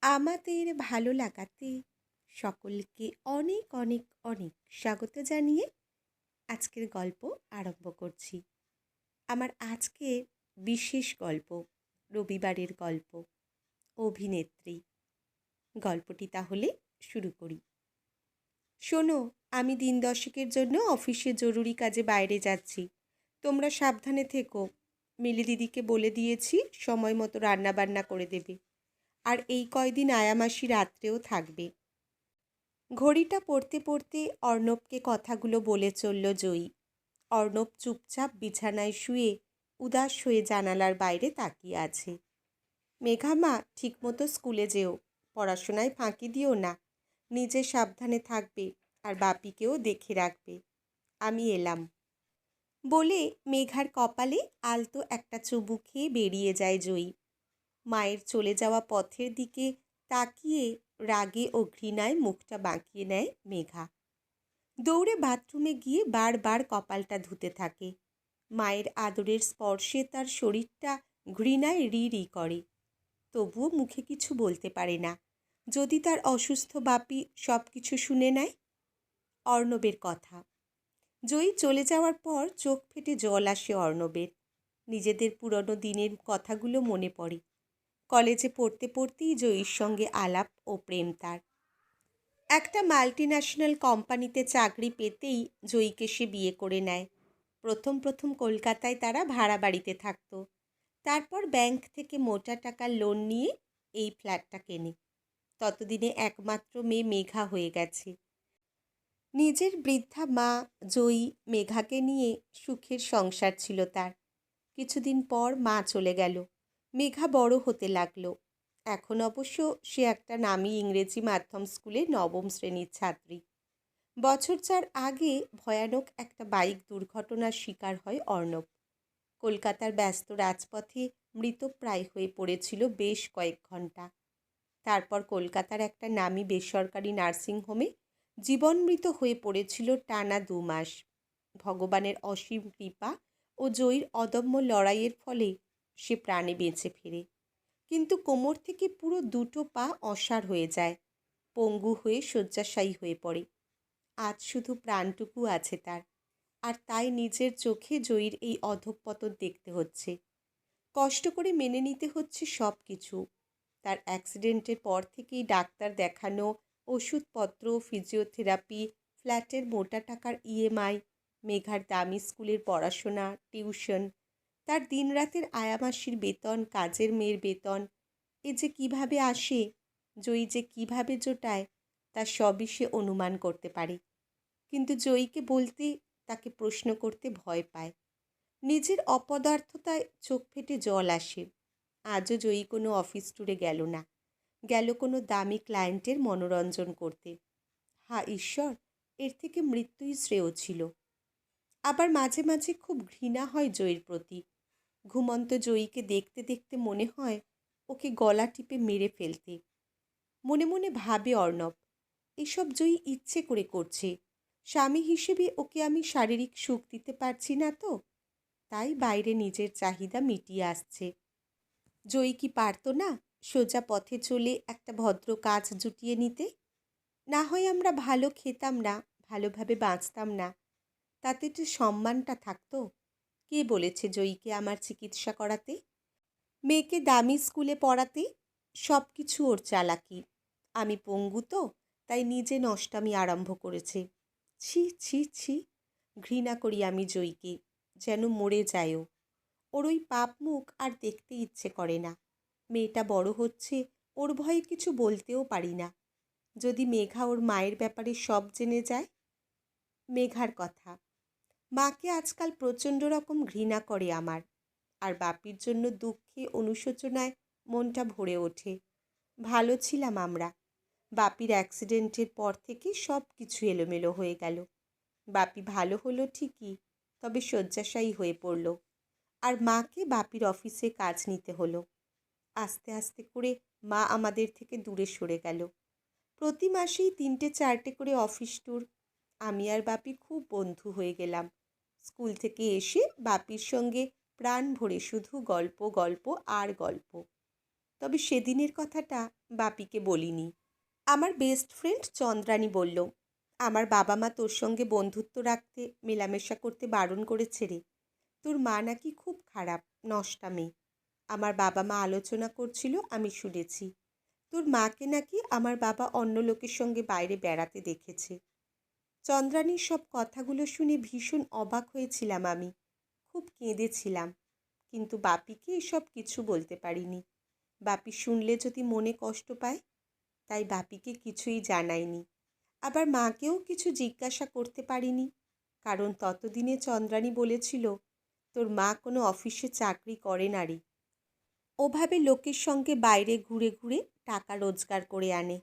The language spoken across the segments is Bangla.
আমাদের ভালো লাগাতে সকলকে অনেক অনেক অনেক স্বাগত জানিয়ে আজকের গল্প আরম্ভ করছি। আমার আজকের বিশেষ গল্প, রবিবারের গল্প, অভিনেত্রী। গল্পটি তাহলে শুরু করি। শোনো, আমি দিন দশেকের জন্য অফিসে জরুরি কাজে বাইরে যাচ্ছি। তোমরা সাবধানে থেকো। মিলি দিদিকে বলে দিয়েছি সময় মতো রান্নাবান্না করে দেবে। আর এই কয়দিন আয়ামাসি রাত্রেও থাকবে। ঘড়িটা পড়তে পড়তে অর্ণবকে কথাগুলো বলে চলল জয়ী। অর্ণব চুপচাপ বিছানায় শুয়ে উদাস হয়ে জানালার বাইরে তাকিয়ে আছে। মেঘামা, ঠিকমতো স্কুলে যেও, পড়াশোনায় ফাঁকি দিও না, নিজে সাবধানে থাকবে আর বাপিকেও দেখে রাখবে। আমি এলাম বলে মেঘার কপালে আলতো একটা চুমু খেয়ে বেরিয়ে যায় জয়ী। মায়ের চলে যাওয়া পথের দিকে তাকিয়ে রাগে ও ঘৃণায় মুখটা বাঁকিয়ে নেয় মেঘা। দৌড়ে বাথরুমে গিয়ে বারবার কপালটা ধুতে থাকে। মায়ের আদরের স্পর্শে তার শরীরটা ঘৃণায় রি রি করে। তবুও মুখে কিছু বলতে পারে না। যদি তার অসুস্থ বাপি সব কিছু শুনে নেয়। অর্ণবের কথা। জয়ী চলে যাওয়ার পর চোখ ফেটে জল আসে অর্ণবের। নিজেদের পুরনো দিনের কথাগুলো মনে পড়ে। কলেজে পড়তে পড়তেই জয়ীর সঙ্গে আলাপ ও প্রেম তার। একটা মাল্টিন্যাশনাল কোম্পানিতে চাকরি পেতেই জয়ীকে সে বিয়ে করে নেয়। প্রথম প্রথম কলকাতায় তারা ভাড়া বাড়িতে থাকত। তারপর ব্যাংক থেকে মোটা টাকার লোন নিয়ে এই ফ্ল্যাটটা কেনে। ততদিনে একমাত্র মেয়ে মেঘা হয়ে গেছে। নিজের বৃদ্ধা মা জয়ী মেঘাকে নিয়ে সুখের সংসার ছিল তার। কিছুদিন পর মা চলে গেল। মেঘা বড় হতে লাগলো। এখন অবশ্য সে একটা নামী ইংরেজি মাধ্যম স্কুলে নবম শ্রেণীর ছাত্রী। বছর চার আগে ভয়ানক একটা বাইক দুর্ঘটনার শিকার হয় অর্ণব। কলকাতার ব্যস্ত রাজপথে মৃতপ্রায় হয়ে পড়েছিল বেশ কয়েক ঘন্টা। তারপর কলকাতার একটা নামী বেসরকারি নার্সিংহোমে জীবনমৃত হয়ে পড়েছিল টানা 2 মাস। ভগবানের অসীম কৃপা ও জয়ীর অদম্য লড়াইয়ের ফলে সে প্রাণে বেঁচে ফেরে। কিন্তু কোমর থেকে পুরো 2টো পা অসাড় হয়ে যায়। পঙ্গু হয়ে শয্যাশায়ী হয়ে পড়ে। আজ শুধু প্রাণটুকু আছে তার। আর তাই নিজের চোখে জয়ীর এই অধঃপতন দেখতে হচ্ছে। কষ্ট করে মেনে নিতে হচ্ছে সব কিছু। তার অ্যাক্সিডেন্টের পর থেকেই ডাক্তার দেখানো, ওষুধপত্র, ফিজিওথেরাপি, ফ্ল্যাটের মোটা টাকার ইএমআই, মেঘার দামি স্কুলের পড়াশোনা, টিউশন, তার দিনরাতের আয়ামাসির বেতন, কাজের মেয়ের বেতন, এ যে কিভাবে আসে, জয়ী যে কিভাবে জোটায়, তা সবই সে অনুমান করতে পারে। কিন্তু জয়ীকে বলতে, তাকে প্রশ্ন করতে ভয় পায়। নিজের অপদার্থতায় চোখ ফেটে জল আসে। আজও জয়ী কোনো অফিস ট্যুরে গেল না। গেল কোনো দামি ক্লায়েন্টের মনোরঞ্জন করতে। হা ঈশ্বর, এর থেকে মৃত্যুই শ্রেয় ছিল। আবার মাঝে মাঝে খুব ঘৃণা হয় জয়ীর প্রতি। ঘুমন্ত জয়ীকে দেখতে দেখতে মনে হয় ওকে গলা টিপে মেরে ফেলতে। মনে মনে ভাবে অর্ণব, এসব জয়ী ইচ্ছে করে করছে। স্বামী হিসেবে ওকে আমি শারীরিক সুখ দিতে পারছি না তো, তাই বাইরে নিজের চাহিদা মিটিয়ে আসছে। জয়ী কি পারতো না সোজা পথে চলে একটা ভদ্র কাজ জুটিয়ে নিতে? না হয় আমরা ভালো খেতাম না, ভালোভাবে বাঁচতাম না, তাতে তো সম্মানটা থাকতো। কে বলেছে জয়ীকে আমার চিকিৎসা করাতে, মেয়েকে দামি স্কুলে পড়াতে? সব কিছু ওর চালাকি। আমি পঙ্গু তো, তাই নিজে নষ্টামি আরম্ভ করেছে। ছি ছি ছি, ঘৃণা করি আমি জয়ীকে, যেন মরে যায়ও। ওর ওই পাপ মুখ আর দেখতে ইচ্ছে করে না। মেয়েটা বড় হচ্ছে, ওর ভয়ে কিছু বলতেও পারি না। যদি মেঘা ওর মায়ের ব্যাপারে সব জেনে যায়। মেঘার কথা। মাকে আজকাল প্রচণ্ড রকম ঘৃণা করে আমার। আর বাপির জন্য দুঃখে অনুশোচনায় মনটা ভরে ওঠে। ভালো ছিলাম আমরা। বাপির অ্যাক্সিডেন্টের পর থেকে সব কিছু এলোমেলো হয়ে গেল। বাপি ভালো হলো ঠিকই, তবে শয্যাশায়ী হয়ে পড়ল। আর মাকে বাপির অফিসে কাজ নিতে হলো। আস্তে আস্তে করে মা আমাদের থেকে দূরে সরে গেল। প্রতি মাসেই 3টে-4টে করে অফিস ট্যুর। আমি আর বাপি খুব বন্ধু হয়ে গেলাম। স্কুল থেকে এসে বাপির সঙ্গে প্রাণ ভরে শুধু গল্প গল্প আর গল্প। তবে সেদিনের কথাটা বাপিকে বলিনি। আমার বেস্ট ফ্রেন্ড চন্দ্রানী বলল, আমার বাবা মা তোর সঙ্গে বন্ধুত্ব রাখতে, মেলামেশা করতে বারণ করেছে রে। তোর মা নাকি খুব খারাপ, নষ্টা মেয়ে। আমার বাবা মা আলোচনা করছিল, আমি শুনেছি। তোর মাকে নাকি আমার বাবা অন্য লোকের সঙ্গে বাইরে বেড়াতে দেখেছে। চন্দ্রানীর সব কথাগুলো শুনে ভীষণ অবাক হয়েছিলাম আমি। খুব কেঁদেছিলাম, কিন্তু বাপিকে এসব কিছু বলতে পারিনি। বাপি শুনলে যদি মনে কষ্ট পায়, তাই বাপিকে কিছুই জানাইনি। আবার মাকেও কিছু জিজ্ঞাসা করতে পারিনি, কারণ ততদিনে চন্দ্রানী বলেছিল, তোর মা কোনো অফিসে চাকরি করে না রে। ওভাবে লোকের সঙ্গে বাইরে ঘুরে ঘুরে টাকা রোজগার করে আনে।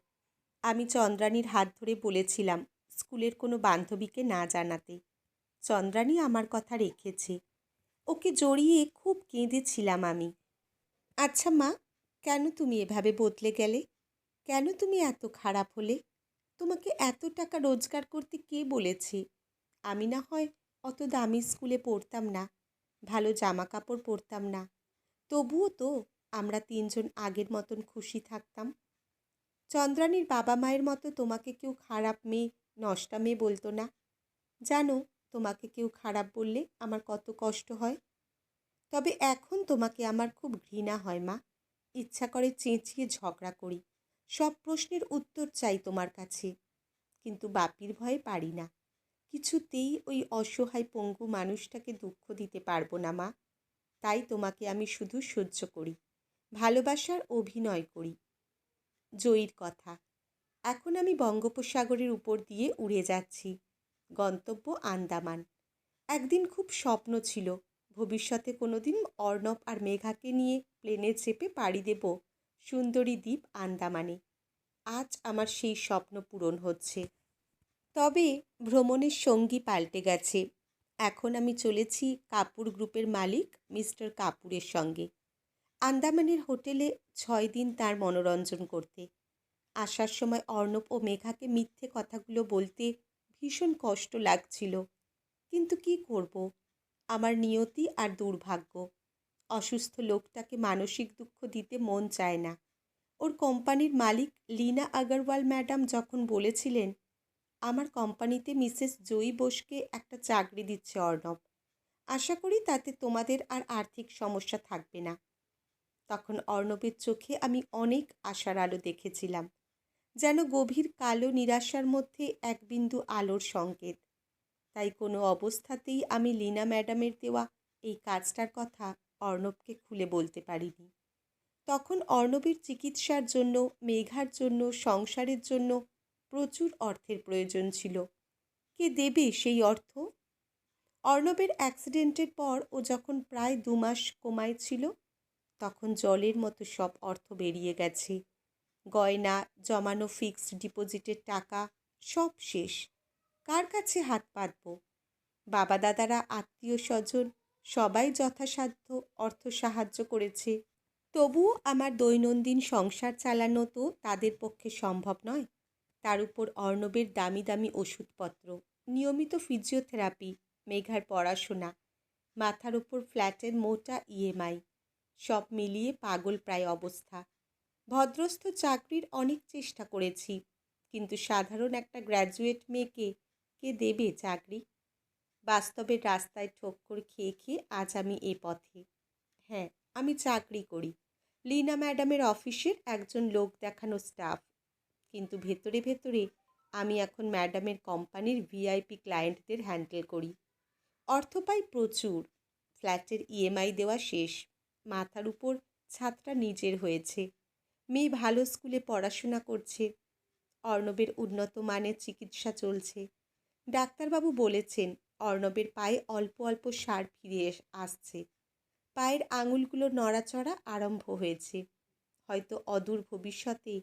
আমি চন্দ্রানীর হাত ধরে বলেছিলাম স্কুলের কোনো বান্ধবীকে না জানাতে। চন্দ্রানী আমার কথা রেখেছে। ওকে জড়িয়ে খুব কেঁদেছিলাম আমি। আচ্ছা মা, কেন তুমি এভাবে বদলে গেলে? কেন তুমি এত খারাপ হলে? তোমাকে এত টাকা রোজগার করতে কে বলেছে? আমি না হয় অত দামি স্কুলে পড়তাম না, ভালো জামা কাপড় পরতাম না, তবুও তো আমরা তিনজন আগের মতন খুশি থাকতাম। চন্দ্রানীর বাবা মায়ের মতো তোমাকে কেউ খারাপ মেয়ে, নষ্টা মেয়ে বলতো না। জানো, তোমাকে কেউ খারাপ বললে আমার কত কষ্ট হয়। তবে এখন তোমাকে আমার খুব ঘৃণা হয় মা। ইচ্ছা করে চেঁচিয়ে ঝগড়া করি, সব প্রশ্নের উত্তর চাই তোমার কাছে। কিন্তু বাপির ভয়ে পারি না। কিছুতেই ওই অসহায় পঙ্গু মানুষটাকে দুঃখ দিতে পারবো না মা। তাই তোমাকে আমি শুধু সহ্য করি, ভালোবাসার অভিনয় করি। জয়ীর কথা, এখন আমি বঙ্গোপসাগরের উপর দিয়ে উড়ে যাচ্ছি। গন্তব্য আন্দামান। একদিন খুব স্বপ্ন ছিল, ভবিষ্যতে কোনোদিন অর্ণব আর মেঘাকে নিয়ে প্লেনে চেপে পাড়ি দেব সুন্দরী দ্বীপ আন্দামানে। আজ আমার সেই স্বপ্ন পূরণ হচ্ছে। তবে ভ্রমণের সঙ্গী পাল্টে গেছে। এখন আমি চলেছি কাপুর গ্রুপের মালিক মিস্টার কাপুরের সঙ্গে আন্দামানের হোটেলে 6 দিন তার মনোরঞ্জন করতে। আসার সময় অর্ণব ও মেঘাকে মিথ্যে কথাগুলো বলতে ভীষণ কষ্ট লাগছিল, কিন্তু কি করব, আমার নিয়তি আর দুর্ভাগ্য। অসুস্থ লোকটাকে মানসিক দুঃখ দিতে মন চায় না। ওর কোম্পানির মালিক লীনা আগরওয়াল ম্যাডাম যখন বলেছিলেন, আমার কোম্পানিতে মিসেস জয়ী বোসকে একটা চাকরি দিচ্ছে অর্ণব, আশা করি তাতে তোমাদের আর আর্থিক সমস্যা থাকবে না, তখন অর্ণবের চোখে আমি অনেক আশার আলো দেখেছিলাম, যেন গভীর কালো নিরাশার মধ্যে এক বিন্দু আলোর সংকেত। তাই কোনো অবস্থাতেই আমি লীনা ম্যাডামের দেওয়া এই কাজটার কথা অর্ণবকে খুলে বলতে পারিনি। তখন অর্ণবের চিকিৎসার জন্য, মেঘার জন্য, সংসারের জন্য প্রচুর অর্থের প্রয়োজন ছিল। কে দেবে সেই অর্থ? অর্ণবের অ্যাক্সিডেন্টের পর ও যখন প্রায় 2 মাস কোমায় ছিল, তখন জলের মতো সব অর্থ বেরিয়ে গেছে। গয়না, জমানো ফিক্সড ডিপোজিটের টাকা সব শেষ। কার কাছে হাত পাতব? বাবা দাদারা, আত্মীয় স্বজন সবাই যথাসাধ্য অর্থ সাহায্য করেছে, তবুও আমার দৈনন্দিন সংসার চালানো তো তাদের পক্ষে সম্ভব নয়। তার উপর অর্ণবের দামি দামি ওষুধপত্র, নিয়মিত ফিজিওথেরাপি, মেঘার পড়াশোনা, মাথার উপর ফ্ল্যাটের মোটা ইএমআই, সব মিলিয়ে পাগল প্রায় অবস্থা। ভদ্রস্থ চাকরির অনেক চেষ্টা করেছি, কিন্তু সাধারণ একটা গ্র্যাজুয়েট মেয়েকে কে দেবে চাকরি? বাস্তবের রাস্তায় ঠক্কর খেয়ে খেয়ে আজ আমি এ পথে। হ্যাঁ, আমি চাকরি করি, লীনা ম্যাডামের অফিসের একজন লোক দেখানো স্টাফ, কিন্তু ভেতরে ভেতরে আমি এখন ম্যাডামের কোম্পানির ভিআইপি ক্লায়েন্টদের হ্যান্ডেল করি। অর্থ পাই প্রচুর, ফ্ল্যাটের ইএমআই দেওয়া শেষ, মাথার উপর ছাদটা নিজের হয়েছে, মেয়ে ভালো স্কুলে পড়াশোনা করছে, অর্ণবের উন্নত মানের চিকিৎসা চলছে। ডাক্তারবাবু বলেছেন অর্ণবের পায়ে অল্প অল্প সার ফিরে আসছে, পায়ের আঙুলগুলো নড়াচড়া আরম্ভ হয়েছে। হয়তো অদূর ভবিষ্যতে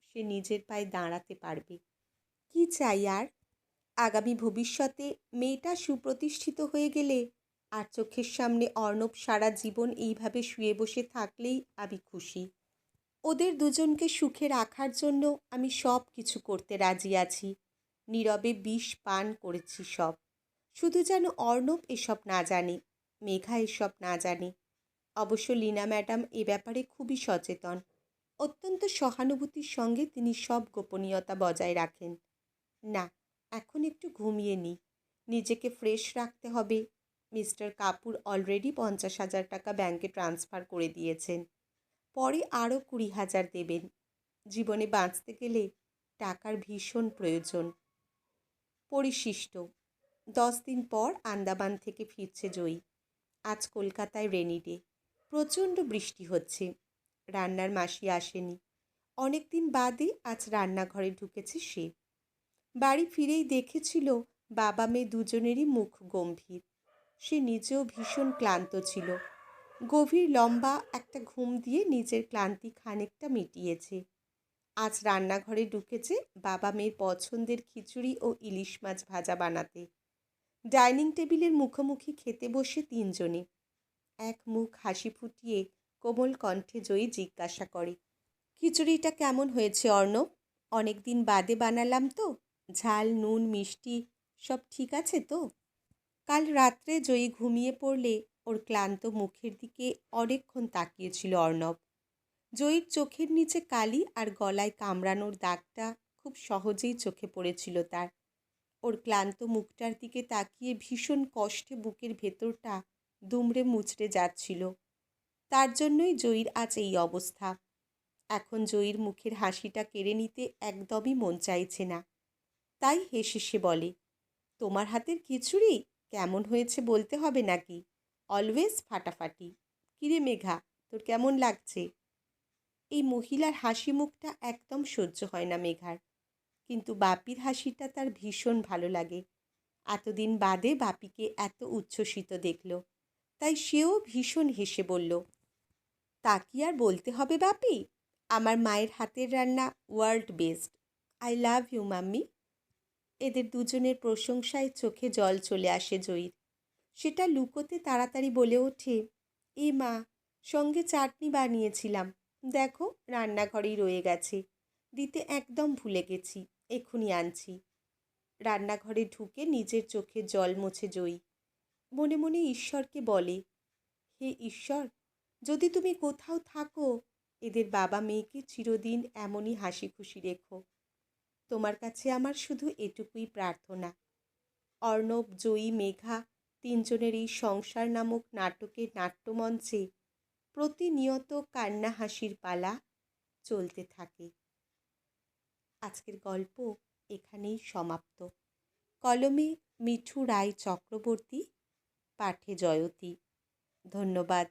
সে নিজের পায়ে দাঁড়াতে পারবে। কি চাই আর? আগামী ভবিষ্যতে মেয়েটা সুপ্রতিষ্ঠিত হয়ে গেলে আর চোখের সামনে অর্ণব সারা জীবন এইভাবে শুয়ে বসে থাকলেই আমি খুশি। ওদের দুজনকে সুখে রাখার জন্য আমি সব কিছু করতে রাজি আছি। নীরবে বিষ পান করেছি সব, শুধু যেন অর্ণব এসব না জানে, মেঘা এসব না জানে। অবশ্য লীনা ম্যাডাম এ ব্যাপারে খুবই সচেতন। অত্যন্ত সহানুভূতির সঙ্গে তিনি সব গোপনীয়তা বজায় রাখেন। না, এখন একটু ঘুমিয়ে নিই, নিজেকে ফ্রেশ রাখতে হবে। মিস্টার কাপুর অলরেডি 50,000 টাকা ব্যাংকে ট্রান্সফার করে দিয়েছেন, পরে আরও 20,000 দেবেন। জীবনে বাঁচতে গেলে টাকার ভীষণ প্রয়োজন। পরিশিষ্ট 10 দিন পর আন্দামান থেকে ফিরছে জয়ী। আজ কলকাতায় রেনি ডে, প্রচণ্ড বৃষ্টি হচ্ছে। রান্নার মাসি আসেনি, অনেক দিন বাদে আজ রান্নাঘরে ঢুকেছে সে। বাড়ি ফিরেই দেখেছিল বাবা মেয়ে দুজনেরই মুখ গম্ভীর। সে নিজেও ভীষণ ক্লান্ত ছিল। গভীর লম্বা একটা ঘুম দিয়ে নিজের ক্লান্তি খানিকটা মিটিয়েছে। আজ রান্নাঘরে ঢুকেছে বাবা মেয়ের পছন্দের খিচুড়ি ও ইলিশ মাছ ভাজা বানাতে। ডাইনিং টেবিলের মুখোমুখি খেতে বসে তিনজনে। এক মুখ হাসি ফুটিয়ে কোমল কণ্ঠে জয়ী জিজ্ঞাসা করে, খিচুড়িটা কেমন হয়েছে অর্ণব? অনেক দিন বাদে বানালাম তো, ঝাল নুন মিষ্টি সব ঠিক আছে তো? কাল রাত্রে জয়ী ঘুমিয়ে পড়লে ওর ক্লান্ত মুখের দিকে অনেকক্ষণ তাকিয়েছিল অর্ণব। জয়ীর চোখের নিচে কালি আর গলায় কামড়ানোর দাগটা খুব সহজেই চোখে পড়েছিল তার। ওর ক্লান্ত মুখটার দিকে তাকিয়ে ভীষণ কষ্টে বুকের ভেতরটা দুমড়ে মুচড়ে যাচ্ছিল। তার জন্যই জয়ীর আজ এই অবস্থা। এখন জয়ীর মুখের হাসিটা কেড়ে নিতে একদমই মন চাইছে না। তাই হেসে সে বলে, তোমার হাতের খিচুড়ি কেমন হয়েছে বলতে হবে নাকি? অলওয়েজ ফাটাফাটি। কিরে মেঘা, তোর কেমন লাগছে? এই মহিলার হাসি মুখটা একদম সহ্য হয় না মেঘার, কিন্তু বাপির হাসিটা তার ভীষণ ভালো লাগে। এতদিন বাদে বাপিকে এত উচ্ছ্বসিত দেখল, তাই সেও ভীষণ হেসে বলল, তা কি আর বলতে হবে বাপি, আমার মায়ের হাতের রান্না world best. I love you mummy. এদের দুজনের প্রশংসায় চোখে জল চলে আসে জয়ীর। সেটা লুকোতে তাড়াতাড়ি বলে ওঠে, এ মা, সঙ্গে চাটনি বানিয়েছিলাম, দেখো রান্নাঘরেই রয়ে গেছে, দিতে একদম ভুলে গেছি, এক্ষুনি আনছি। রান্নাঘরে ঢুকে নিজের চোখে জল মুছে জয়ী মনে মনে ঈশ্বরকে বলে, হে ঈশ্বর, যদি তুমি কোথাও থাকো, এদের বাবা মেয়েকে চিরদিন এমনই হাসি খুশি রেখো। তোমার কাছে আমার শুধু এটুকুই প্রার্থনা। অর্ণব, জয়ী, মেঘা তিনজনের এই সংসার নামক নাটকের নাট্যমঞ্চে প্রতিনিয়ত কান্না হাসির পালা চলতে থাকে। আজকের গল্প এখানেই সমাপ্ত। কলমে মিঠু রায় চক্রবর্তী, পাঠে জয়তী। ধন্যবাদ।